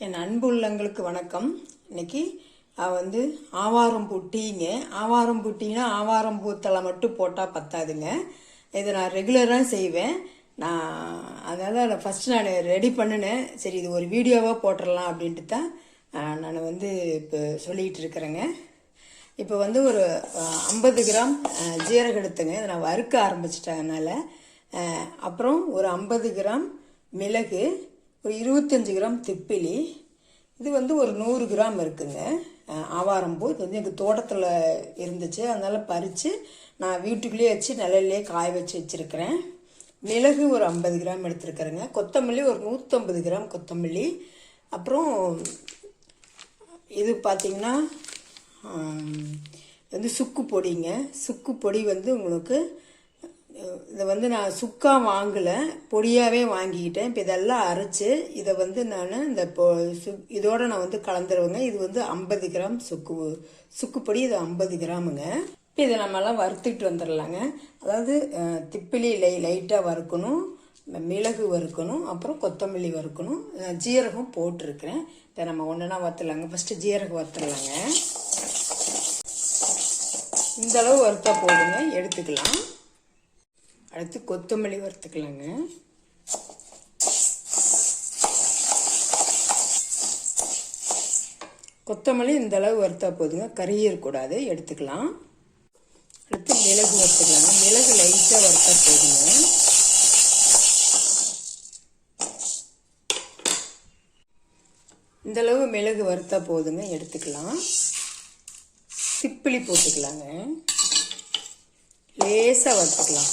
என் அன்பு உள்ளங்களுக்கு வணக்கம். இன்னைக்கு வந்து ஆவாரம்பூ டீங்க. ஆவாரம்பூ டீனா ஆவாரம்பூ தலை மட்டும் போட்டால் பத்தாதுங்க. இதை நான் ரெகுலராக செய்வேன். அதனால் ஃபஸ்ட்டு நான் ரெடி பண்ணினேன். சரி, இது ஒரு வீடியோவாக போட்டுடலாம் அப்படின்ட்டு தான் நான் இப்போ சொல்லிகிட்டு இருக்கிறேங்க. இப்போ ஒரு 50 கிராம் ஜீரகம் எடுத்துங்க. இதை நான் வறுக்க ஆரம்பிச்சிட்டதுனால. அப்புறம் ஒரு 50 கிராம் மிளகு, ஒரு 25 கிராம் திப்பிலி, இது ஒரு 100 கிராம் இருக்குங்க. ஆவாரம்பூ இது எனக்கு தோட்டத்தில் இருந்துச்சு, அதனால் பறித்து நான் வீட்டுக்குள்ளேயே வச்சு நிழல்லே காய வச்சு வச்சுருக்கிறேன். மிளகு ஒரு 50 கிராம் எடுத்துருக்கிறேங்க. கொத்தமல்லி ஒரு 150 கிராம் கொத்தமல்லி. அப்புறம் இது பார்த்திங்கன்னா சுக்கு பொடிங்க. சுக்கு பொடி உங்களுக்கு இதை நான் சுக்கா வாங்கலை, பொடியாகவே வாங்கிக்கிட்டேன். இப்போ இதெல்லாம் அரைச்சி இதை நான் இந்த இதோடு நான் கலந்துருவேங்க. இது 50 கிராம் சுக்கு பொடி, இது 50 கிராமுங்க. இப்போ இதை நம்மலாம் வறுத்துக்கிட்டு வந்துடலாங்க. அதாவது திப்பிலி லைட்டாக வறுக்கணும், மிளகு வறுக்கணும், அப்புறம் கொத்தமல்லி வறுக்கணும், ஜீரகம் போட்டிருக்கிறேன். இப்போ நம்ம ஒன்றுனா வறுத்துடலாங்க. ஃபஸ்ட்டு ஜீரகம் வறுத்துடலாங்க. இந்தளவு வறுத்தா போடுங்க, எடுத்துக்கலாம். அடுத்து கொத்தமல்லி வறுத்துக்கலாங்க. கொத்தமல்லி இந்த அளவு வறுத்தா போதுங்க, கறியக்கூடாது, எடுத்துக்கலாம். அடுத்து மிளகு வறுத்துக்கலாங்க. மிளகு லைட்டாக வறுத்தா போதுங்க. இந்த அளவு மிளகு வறுத்தா போதுங்க, எடுத்துக்கலாம். திப்பிலி போட்டுக்கலாங்க, லேசாக வறுத்துக்கலாம்.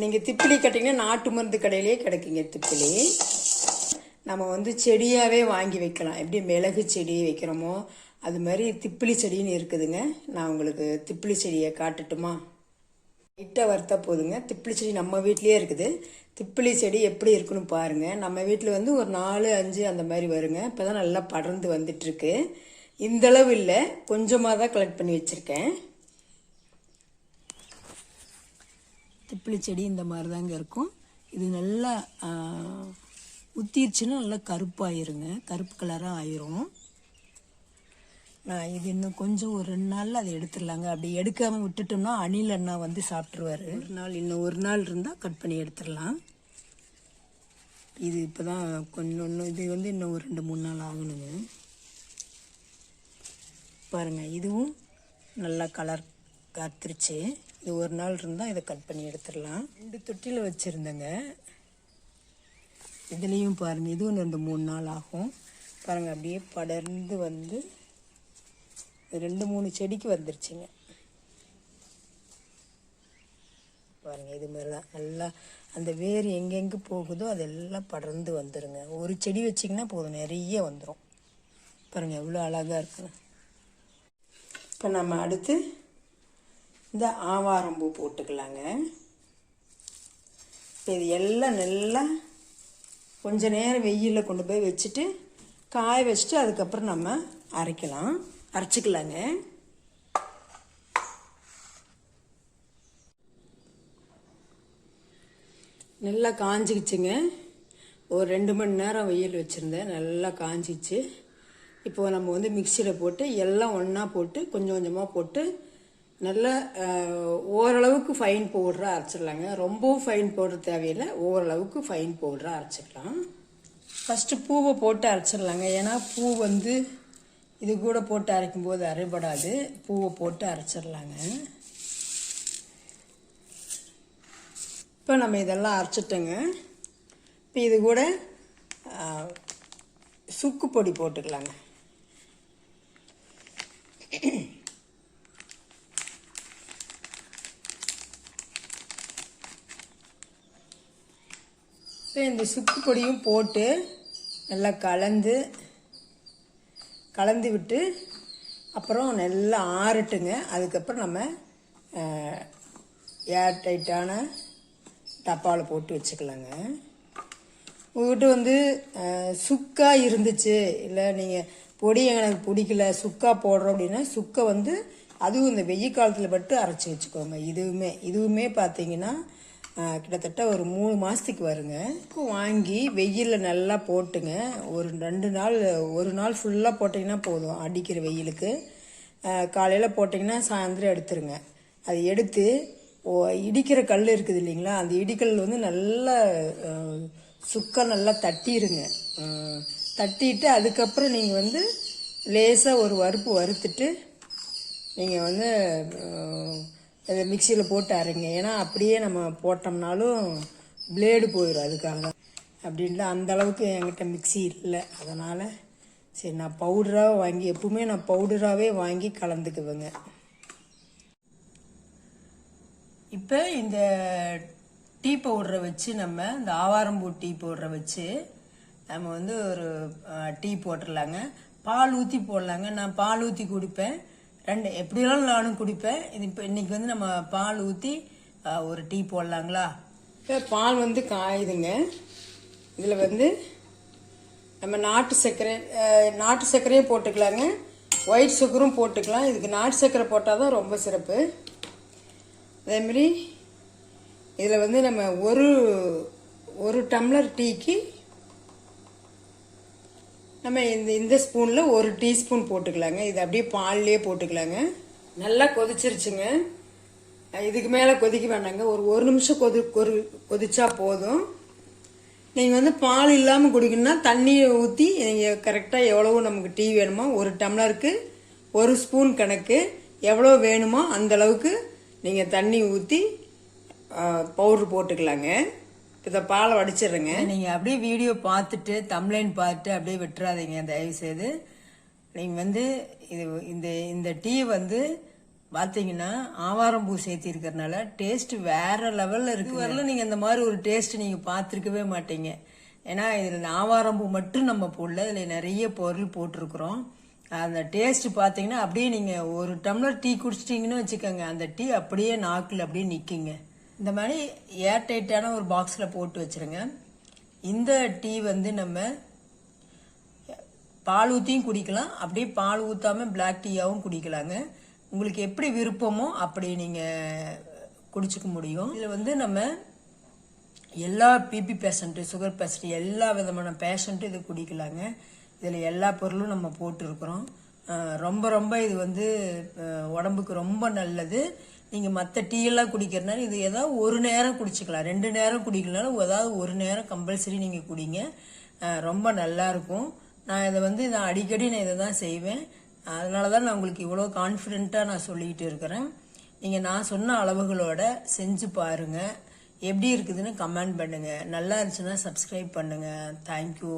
நீங்கள் திப்பிலி கட்டிங்கன்னா நாட்டு மருந்து கடையிலே கிடைக்குங்க திப்பிலி. நம்ம செடியாகவே வாங்கி வைக்கலாம். எப்படி மிளகு செடி வைக்கிறோமோ அது மாதிரி திப்பிலி செடின்னு இருக்குதுங்க. நான் உங்களுக்கு திப்பிலி செடியை காட்டட்டுமா? லைட்டாக வறுத்தா போதுங்க. திப்பிலி செடி நம்ம வீட்லேயே இருக்குது. திப்பிலி செடி எப்படி இருக்குன்னு பாருங்கள். நம்ம வீட்டில் ஒரு 4, 5 அந்த மாதிரி வருங்க. இப்போ தான் நல்லா படர்ந்து வந்துட்டுருக்கு. இந்தளவு இல்லை, கொஞ்சமாக தான் கலெக்ட் பண்ணி வச்சுருக்கேன். திப்பிலி செடி இந்த மாதிரி தாங்க இருக்கும். இது நல்லா ஊற்றிடுச்சுன்னா நல்லா கருப்பாயிருங்க, கருப்பு கலராக ஆயிரும். இது இன்னும் கொஞ்சம் ஒரு 2 நாளில் அதை எடுத்துடலாங்க. அப்படி எடுக்காமல் விட்டுட்டோம்னா அணில் அண்ணா சாப்பிட்ருவார். இன்னும் ஒரு நாள் இருந்தால் கட் பண்ணி எடுத்துடலாம். இது இப்போ தான் கொஞ்சம் இது இன்னும் ஒரு 2-3 நாள் ஆகணுங்க. பாருங்கள், இதுவும் நல்லா கலர் காத்துருச்சு. இது ஒரு நாள் இருந்தால் இதை கட் பண்ணி எடுத்துடலாம். 2 தொட்டியில் வச்சுருந்தேங்க. இதுலேயும் பாருங்கள், இதுவும் 2-3 நாள் ஆகும். பாருங்கள், அப்படியே படர்ந்து 2-3 செடிக்கு வந்துருச்சுங்க. பாருங்கள், இது மாதிரி தான் நல்லா அந்த வேர் எங்கெங்கே போகுதோ அதெல்லாம் படர்ந்து வந்துடுங்க. ஒரு செடி வச்சிங்கன்னா போதும், நிறைய வந்துடும். பாருங்கள் எவ்வளோ அழகாக இருக்குன்னு. இப்போ நம்ம அடுத்து இந்த ஆவாரம்பூ போட்டுக்கலாங்க. இப்போ இது எல்லாம் நல்லா கொஞ்ச நேரம் வெயிலில் கொண்டு போய் வச்சுட்டு காய வச்சுட்டு அதுக்கப்புறம் நம்ம அரைச்சிக்கலாங்க. நல்லா காஞ்சிக்கிச்சுங்க. ஒரு 2 மணி நேரம் வெயில் வச்சுருந்தேன், நல்லா காஞ்சிச்சு. இப்போது நம்ம மிக்சியில் போட்டு எல்லாம் ஒன்றா போட்டு கொஞ்சம் கொஞ்சமாக போட்டு நல்லா ஓரளவுக்கு ஃபைன் பவுடராக அரைச்சிடலாங்க. ரொம்பவும் ஃபைன் பவுடர் தேவையில்லை, ஓரளவுக்கு ஃபைன் பவுடராக அரைச்சிக்கலாம். ஃபஸ்ட்டு பூவை போட்டு அரைச்சிடலாங்க. ஏன்னா பூ இது கூட போட்டு அரைக்கும்போது அரைபடாது. பூவை போட்டு அரைச்சிடலாங்க. இப்போ நம்ம இதெல்லாம் அரைச்சிட்டோங்க. இப்போ இது கூட சுக்கு பொடி போட்டுக்கலாங்க. இந்த சுக்கு பொடியும் போட்டு நல்லா கலந்து விட்டு அப்புறம் நல்லா ஆறட்டுங்க. அதுக்கப்புறம் நம்ம ஏர் டைட்டான டப்பாவில் போட்டு வச்சுக்கலாங்க. உங்கள்கிட்ட சுக்கா இருந்துச்சு, இல்லை நீங்கள் பொடி எனக்கு பிடிக்கல சுக்கா போடுறோம் அப்படின்னா சுக்கை அதுவும் இந்த வெயில் காலத்தில் மட்டும் அரைச்சி வச்சுக்கோங்க. இதுவுமே பார்த்தீங்கன்னா கிட்டத்தட்ட ஒரு 3 மாதத்துக்கு வருங்க. வாங்கி வெயிலில் நல்லா போட்டுங்க. ஒரு 2 நாள், ஒரு நாள் ஃபுல்லாக போட்டிங்கன்னா போதும். அடிக்கிற வெயிலுக்கு காலையில் போட்டிங்கன்னா சாயந்தரம் எடுத்துருங்க. அது எடுத்து இடிக்கிற கல் இருக்குது இல்லைங்களா, அந்த இடிக்கல் வந்து நல்லா சுக்கர் நல்லா தட்டிடுங்க. தட்டிட்டு அதுக்கப்புறம் நீங்கள் வந்து லேசாக ஒரு வறுத்துட்டு நீங்கள் வந்து அதை மிக்சியில் போட்டு அரைங்க. ஏன்னா அப்படியே நம்ம போட்டோம்னாலும் பிளேடு போயிடும். அதுக்காக தான் அப்படின்ட்டு அந்த அளவுக்கு என்கிட்ட மிக்சி இல்லை. அதனால் சரி நான் பவுடராக வாங்கி, எப்பவுமே நான் பவுடராகவே வாங்கி கலந்துக்குவேங்க. இப்போ இந்த டீ பவுடரை வச்சு நம்ம இந்த ஆவாரம்பூ டீ பவுடரை வச்சு நம்ம வந்து ஒரு டீ போட்டுடலாங்க. பால் ஊற்றி போடலாங்க. நான் பால் ஊற்றி குடிப்பேன். எப்படினாலும் நானும் குடிப்பேன். இது இப்போ இன்னைக்கு வந்து நம்ம பால் ஊற்றி ஒரு டீ போடலாங்களா. இப்போ பால் வந்து காயுதுங்க. இதில் வந்து நம்ம நாட்டு சர்க்கரையும் போட்டுக்கலாங்க, ஒயிட் சுகரும் போட்டுக்கலாம். இதுக்கு நாட்டு சர்க்கரை போட்டால் தான் ரொம்ப சிறப்பு. அதேமாரி இதில் வந்து நம்ம ஒரு டம்ளர் டீக்கு நம்ம இந்த ஸ்பூனில் 1 டீஸ்பூன் போட்டுக்கலாங்க. இது அப்படியே பால்லேயே போட்டுக்கலாங்க. நல்லா கொதிச்சிருச்சுங்க. இதுக்கு மேலே கொதிக்க வேண்டாங்க. ஒரு நிமிஷம் கொதிச்சா போதும். நீங்கள் வந்து பால் இல்லாமல் குடிக்கணும்னா தண்ணியை ஊற்றி நீங்கள் கரெக்டாக எவ்வளவு நமக்கு டீ வேணுமோ, 1 டம்ளருக்கு 1 ஸ்பூன் கணக்கு எவ்வளோ வேணுமோ அந்த அளவுக்கு நீங்கள் தண்ணி ஊற்றி பவுட்ரு போட்டுக்கலாங்க. இதை பாலை வடிச்சிடுறேங்க. நீங்கள் அப்படியே வீடியோ பார்த்துட்டு தம்ப்லைன் பார்த்துட்டு அப்படியே விட்டுறாதீங்க தயவுசெய்து. நீங்கள் வந்து இந்த டீ வந்து பார்த்தீங்கன்னா ஆவாரம்பூ சேர்த்திருக்கிறதுனால டேஸ்ட் வேற லெவலில் இருக்குது. வரல நீங்கள் இந்த மாதிரி ஒரு டேஸ்ட் நீங்கள் பார்த்துருக்கவே மாட்டீங்க. ஏன்னா இதில் ஆவாரம்பூ மட்டும் நம்ம போடல, இதில் நிறைய பொருள் போட்டிருக்கிறோம். அந்த டேஸ்ட் பார்த்தீங்கன்னா அப்படியே நீங்கள் ஒரு டம்ளர் டீ குடிச்சிட்டிங்கன்னு வச்சுக்கோங்க, அந்த டீ அப்படியே நாக்கில் அப்படியே நிற்குங்க. இந்த மாதிரி ஏர்டைட்டான ஒரு பாக்ஸில் போட்டு வச்சுருங்க. இந்த டீ வந்து நம்ம பால் ஊற்றியும் குடிக்கலாம், அப்படியே பால் ஊற்றாமல் பிளாக் டீயாகவும் குடிக்கலாங்க. உங்களுக்கு எப்படி விருப்பமோ அப்படி நீங்கள் குடிச்சிக்க முடியும். இதில் வந்து நம்ம எல்லா பிபி பேஷண்ட்டு, சுகர் பேஷண்ட், எல்லா விதமான பேஷண்ட்டும் இது குடிக்கலாங்க. இதில் எல்லா பொருளும் நம்ம போட்டிருக்கிறோம். ரொம்ப இது வந்து உடம்புக்கு ரொம்ப நல்லது. நீங்கள் மற்ற டீயெல்லாம் குடிக்கிறதுனால இது ஏதாவது ஒரு நேரம் குடிச்சிக்கலாம், 2 நேரம் குடிக்கலனாலும் ஏதாவது ஒரு நேரம் கம்பல்சரி நீங்கள் குடிங்க. ரொம்ப நல்லாயிருக்கும். நான் அடிக்கடி இதை தான் செய்வேன். அதனால தான் நான் உங்களுக்கு இவ்வளோ கான்ஃபிடென்ட்டாக நான் சொல்லிக்கிட்டு இருக்கிறேன். நீங்கள் நான் சொன்ன அளவுகளோட செஞ்சு பாருங்கள். எப்படி இருக்குதுன்னு கமெண்ட் பண்ணுங்கள். நல்லா இருந்துச்சுன்னா சப்ஸ்கிரைப் பண்ணுங்கள். தேங்க்யூ.